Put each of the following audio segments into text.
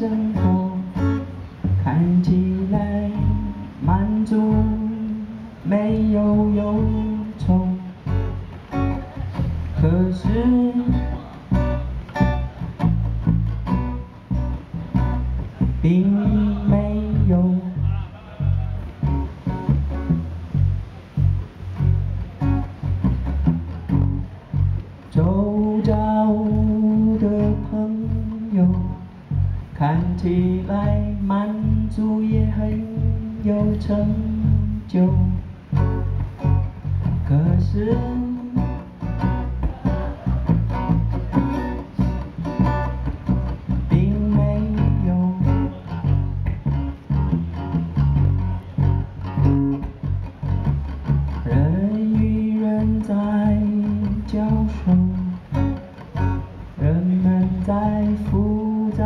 生活，看起来满足，没有忧愁。可是并没有。周遭的朋友看起来满足，也很有成就，可是并没有。人与人在交手，人们在复杂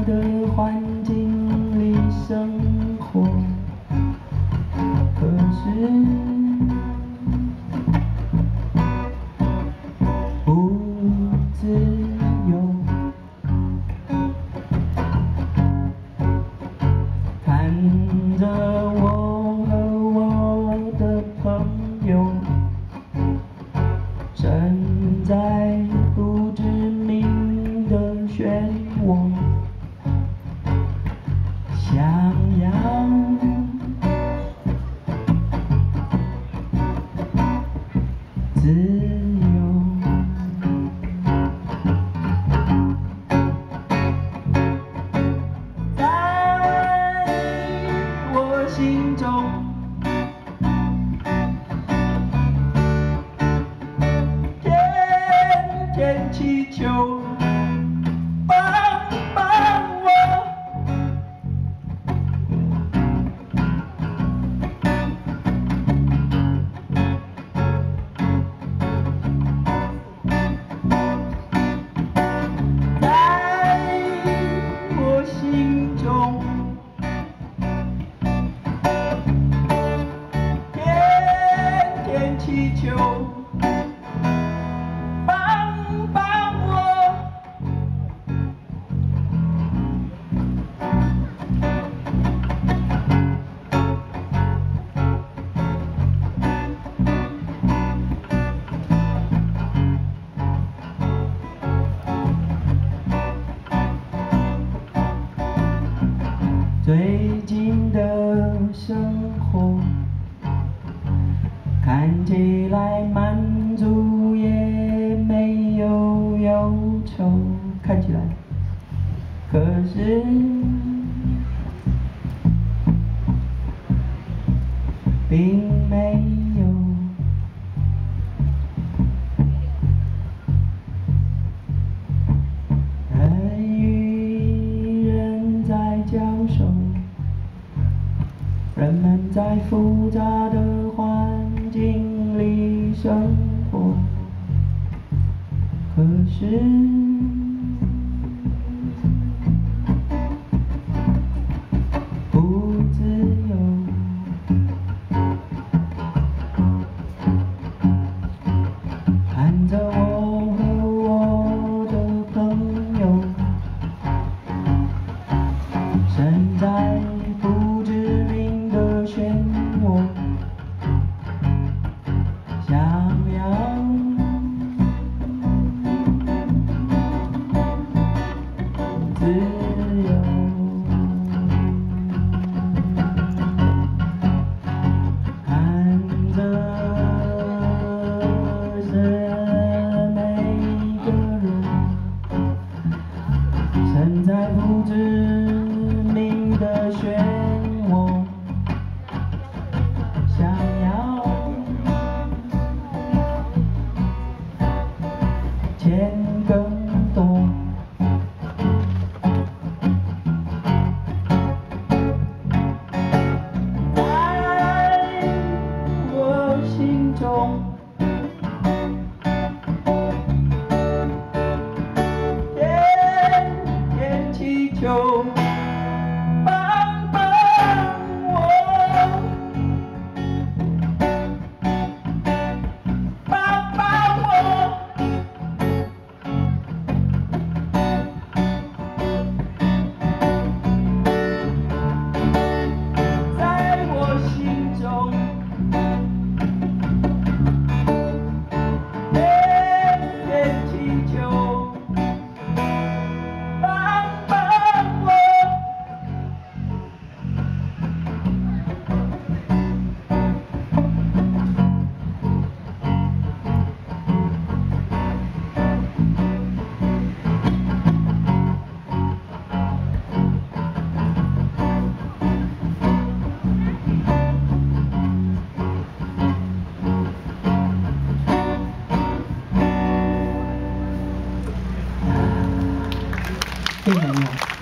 的环境里生活，可是不自由。看着我和我的朋友，身在不知名的漩涡，想要自由。在我心中，天天祈求帮帮我。在我心中，天天祈求帮帮我。最近的生活看起来满足，也没有忧愁，看起来，可是并没有。人与人在交手，人们在复杂的环境里生活，可是不自由。看着我和我的朋友，身在不知名的漩涡，想要自由。看着每个人身在不知名的漩涡，想要钱更多。在我心中，天天祈求帮帮我，帮帮我。非常厉害。